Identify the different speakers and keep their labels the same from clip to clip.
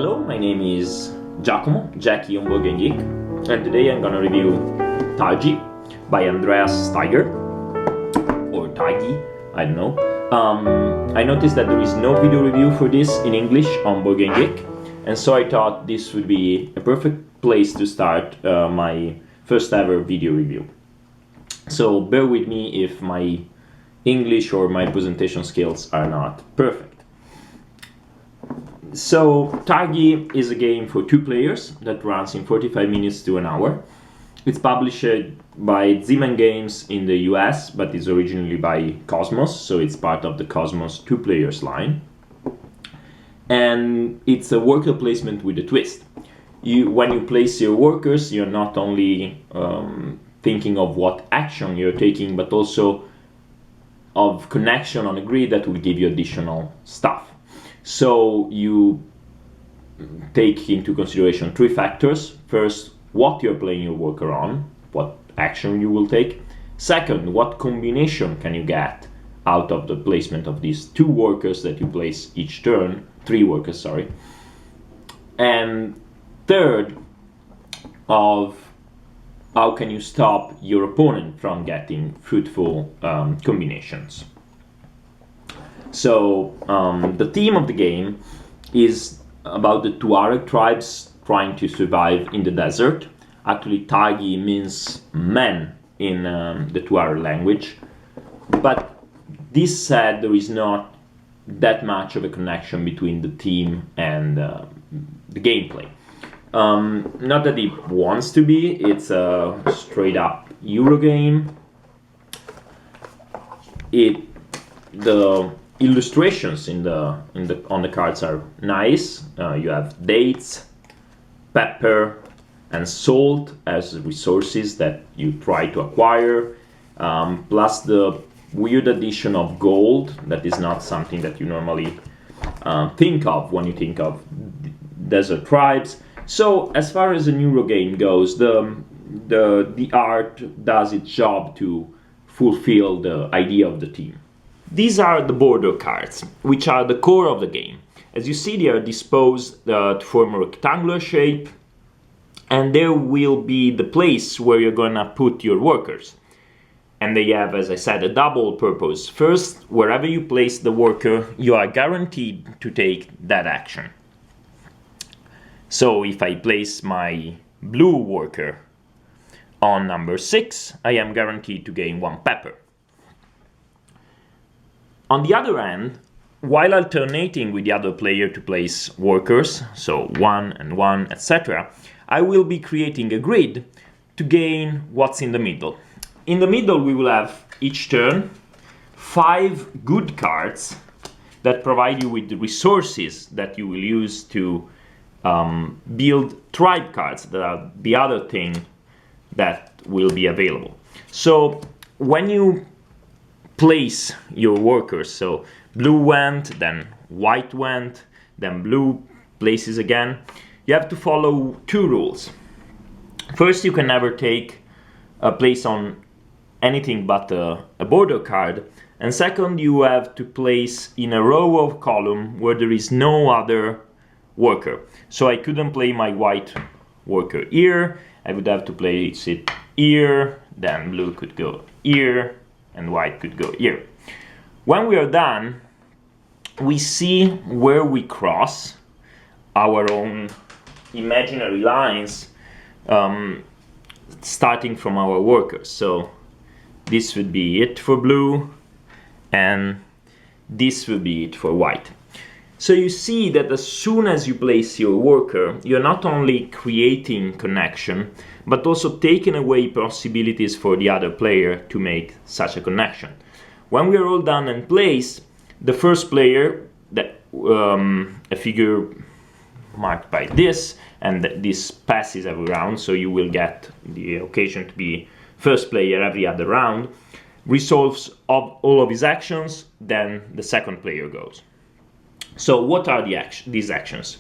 Speaker 1: Hello, my name is Giacomo, Jackie on Board Game Geek, and today I'm gonna review Targi by Andreas Steiger, or Targi, I don't know. I noticed that there is no video review for this in English on Board Game Geek, and so I thought this would be a perfect place to start my first ever video review. So bear with me if my English or my presentation skills are not perfect. So Targi is a game for 2 players that runs in 45 minutes to an hour. It's published by Zeman Games in the US, but is originally by Cosmos, so it's part of the Cosmos 2 players line. And it's a worker placement with a twist. When you place your workers, you're not only thinking of what action you're taking, but also of connection on a grid that will give you additional stuff. So you take into consideration 3 factors. First, what you're playing your worker on, what action you will take. Second, what combination can you get out of the placement of these 2 workers that you place each turn, 3 workers, sorry. And third, of how can you stop your opponent from getting fruitful combinations. So the theme of the game is about the Tuareg tribes trying to survive in the desert. Actually, Targi means men in the Tuareg language. But this said, there is not that much of a connection between the theme and the gameplay. Not that it wants to be, it's a straight up Eurogame. The illustrations on the cards are nice. You have dates, pepper, and salt as resources that you try to acquire, plus the weird addition of gold that is not something that you normally think of when you think of desert tribes. So as far as an Eurogame goes, the art does its job to fulfill the idea of the theme. These are the border cards, which are the core of the game. As you see, they are disposed to form a rectangular shape, and there will be the place where you're gonna put your workers. And they have, as I said, a double purpose. First, wherever you place the worker, you are guaranteed to take that action. So if I place my blue worker on number 6, I am guaranteed to gain 1 pepper. On the other hand, while alternating with the other player to place workers, so 1 and 1, etc., I will be creating a grid to gain what's in the middle. In the middle, we will have each turn 5 good cards that provide you with the resources that you will use to build tribe cards, that are the other thing that will be available. So when you place your workers, so blue went, then white went, then blue places again, you have to follow 2 rules. First, you can never take a place on anything but a border card, and second, you have to place in a row of column where there is no other worker. So I couldn't play my white worker here, I would have to place it here, then blue could go here, and white could go here. When we are done, we see where we cross our own imaginary lines, starting from our workers. So this would be it for blue, and this would be it for white. So you see that as soon as you place your worker, you're not only creating connection, but also taking away possibilities for the other player to make such a connection. When we are all done and placed, the first player, that a figure marked by this, and this passes every round, so you will get the occasion to be first player every other round, resolves all of his actions, then the second player goes. So what are these actions?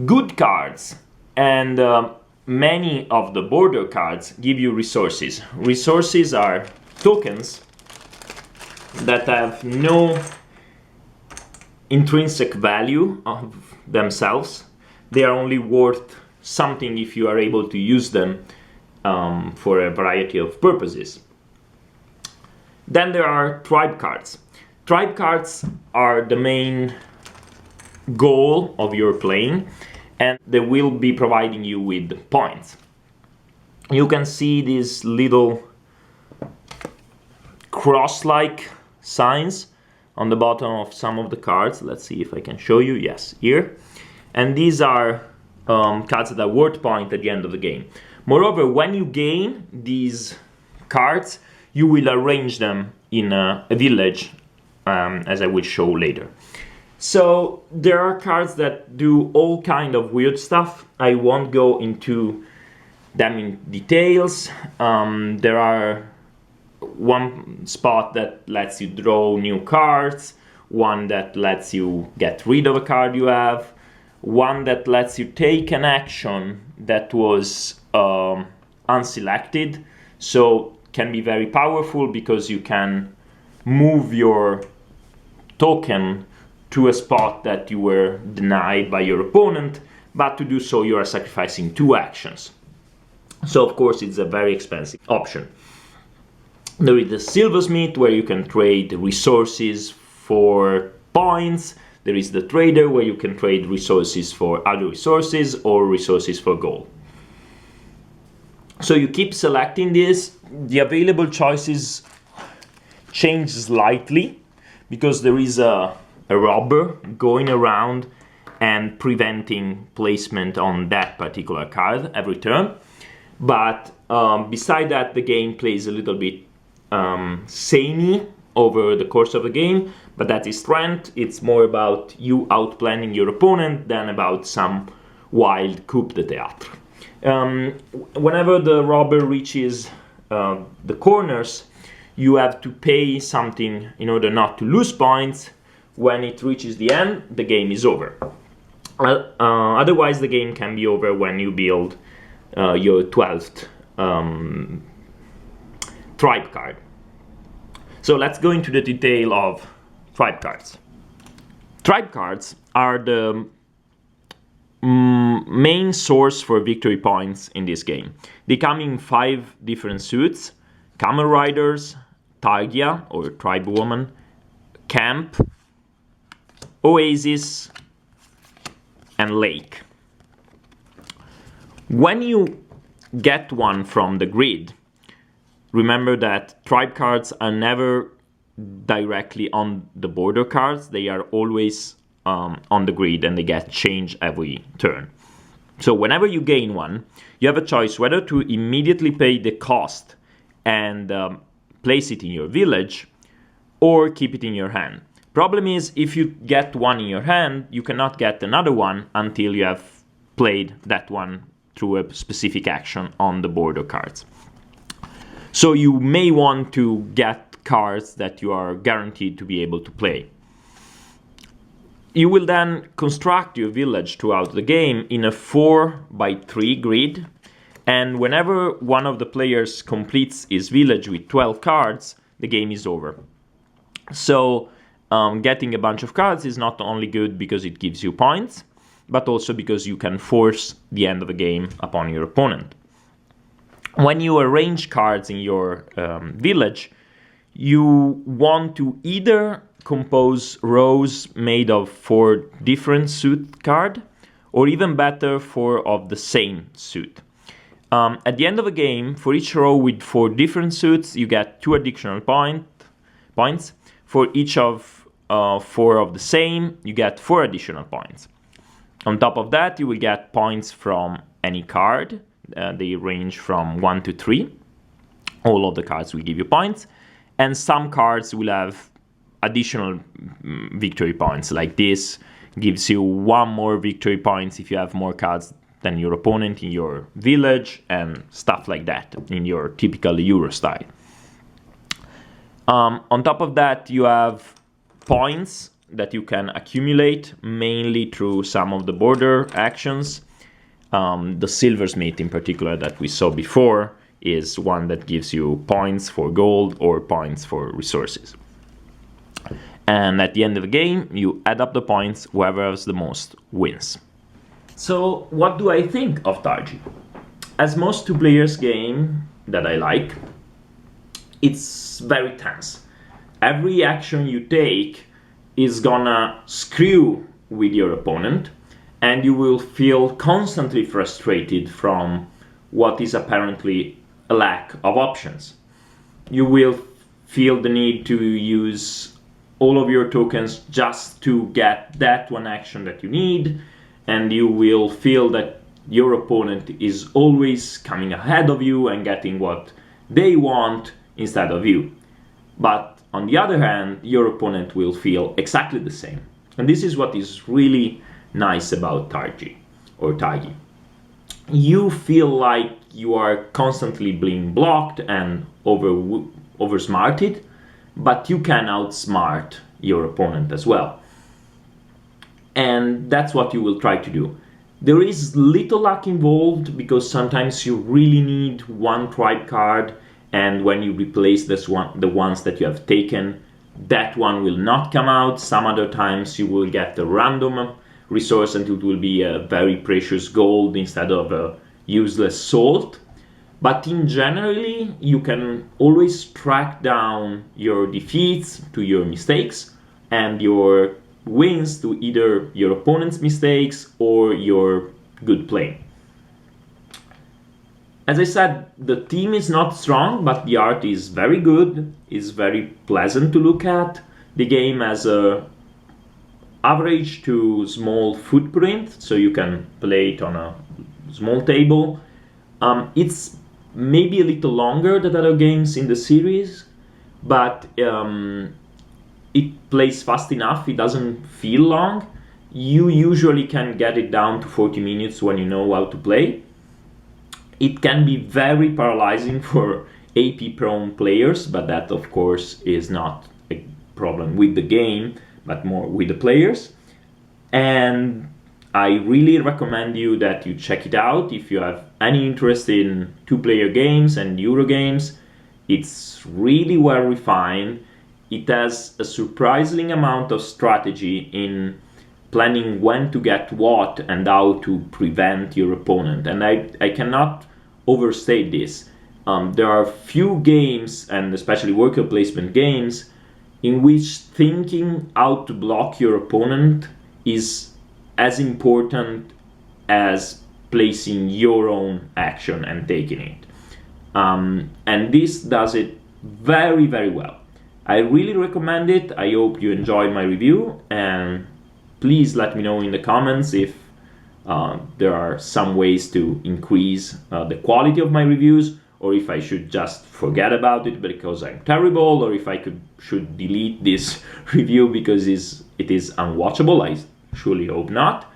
Speaker 1: Good cards and many of the border cards give you resources. Resources are tokens that have no intrinsic value of themselves. They are only worth something if you are able to use them for a variety of purposes. Then there are tribe cards. Tribe cards are the main goal of your playing, and they will be providing you with points. You can see these little cross-like signs on the bottom of some of the cards. Let's see if I can show you. Yes, here. And these are cards that are worth point at the end of the game. Moreover, when you gain these cards, you will arrange them in a village, as I will show later. So there are cards that do all kind of weird stuff. I won't go into them in details. There are one spot that lets you draw new cards, one that lets you get rid of a card you have, one that lets you take an action that was unselected, so can be very powerful because you can move your token to a spot that you were denied by your opponent, but to do so you are sacrificing 2 actions. So of course it's a very expensive option. There is the Silversmith, where you can trade resources for points. There is the Trader, where you can trade resources for other resources or resources for gold. So you keep selecting this. The available choices change slightly because there is a robber going around and preventing placement on that particular card every turn. But beside that, the game plays a little bit samey over the course of the game, but that is strength. It's more about you outplanning your opponent than about some wild coup de théâtre. Whenever the robber reaches the corners, you have to pay something in order not to lose points. When it reaches the end, the game is over. Otherwise, the game can be over when you build your 12th tribe card. So let's go into the detail of tribe cards. Tribe cards are the main source for victory points in this game. They come in 5 different suits: Camel Riders, Targi or Tribe Woman, Camp, Oasis, and Lake. When you get one from the grid, remember that tribe cards are never directly on the border cards. They are always on the grid, and they get changed every turn. So whenever you gain one, you have a choice whether to immediately pay the cost and place it in your village, or keep it in your hand. Problem is, if you get one in your hand, you cannot get another one until you have played that one through a specific action on the border cards. So you may want to get cards that you are guaranteed to be able to play. You will then construct your village throughout the game in a 4x3 grid, and whenever one of the players completes his village with 12 cards, the game is over. So getting a bunch of cards is not only good because it gives you points, but also because you can force the end of the game upon your opponent. When you arrange cards in your village, you want to either compose rows made of 4 different suit cards, or even better, 4 of the same suit. At the end of the game, for each row with 4 different suits, you get 2 additional points. For each of 4 of the same, you get 4 additional points. On top of that, you will get points from any card. They range from 1 to 3. All of the cards will give you points. And some cards will have additional victory points. Like this gives you 1 more victory points if you have more cards than your opponent in your village, and stuff like that in your typical Euro style. On top of that, you have points that you can accumulate mainly through some of the border actions. The Silversmith in particular that we saw before is one that gives you points for gold or points for resources. And at the end of the game, you add up the points, whoever has the most wins. So what do I think of Targi? As most two-players game that I like, it's very tense. Every action you take is gonna screw with your opponent, and you will feel constantly frustrated from what is apparently a lack of options. You will feel the need to use all of your tokens just to get that one action that you need, and you will feel that your opponent is always coming ahead of you and getting what they want instead of you. But on the other hand, your opponent will feel exactly the same. And this is what is really nice about Targi, or Targi. You feel like you are constantly being blocked and oversmarted, but you can outsmart your opponent as well. And that's what you will try to do. There is little luck involved, because sometimes you really need one tribe card, and when you replace the ones that you have taken, that one will not come out. Some other times you will get a random resource and it will be a very precious gold instead of a useless salt. But in generally, you can always track down your defeats to your mistakes and your wins to either your opponent's mistakes or your good playing. As I said, the team is not strong, but the art is very good, is very pleasant to look at. The game has a average to small footprint, so you can play it on a small table. It's maybe a little longer than other games in the series, but it plays fast enough, it doesn't feel long. You usually can get it down to 40 minutes when you know how to play. It can be very paralyzing for AP-prone players, but that of course is not a problem with the game, but more with the players. And I really recommend you that you check it out if you have any interest in two-player games and Euro games. It's really well refined. It has a surprising amount of strategy in planning when to get what and how to prevent your opponent. And I cannot overstate this. There are few games, and especially worker placement games, in which thinking how to block your opponent is as important as placing your own action and taking it. And this does it very, very well. I really recommend it. I hope you enjoyed my review, and please let me know in the comments if there are some ways to increase the quality of my reviews, or if I should just forget about it because I'm terrible, or if I should delete this review because it is unwatchable. I surely hope not.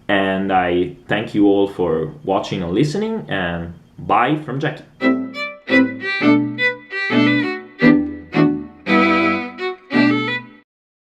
Speaker 1: And I thank you all for watching and listening, and bye from Jackie.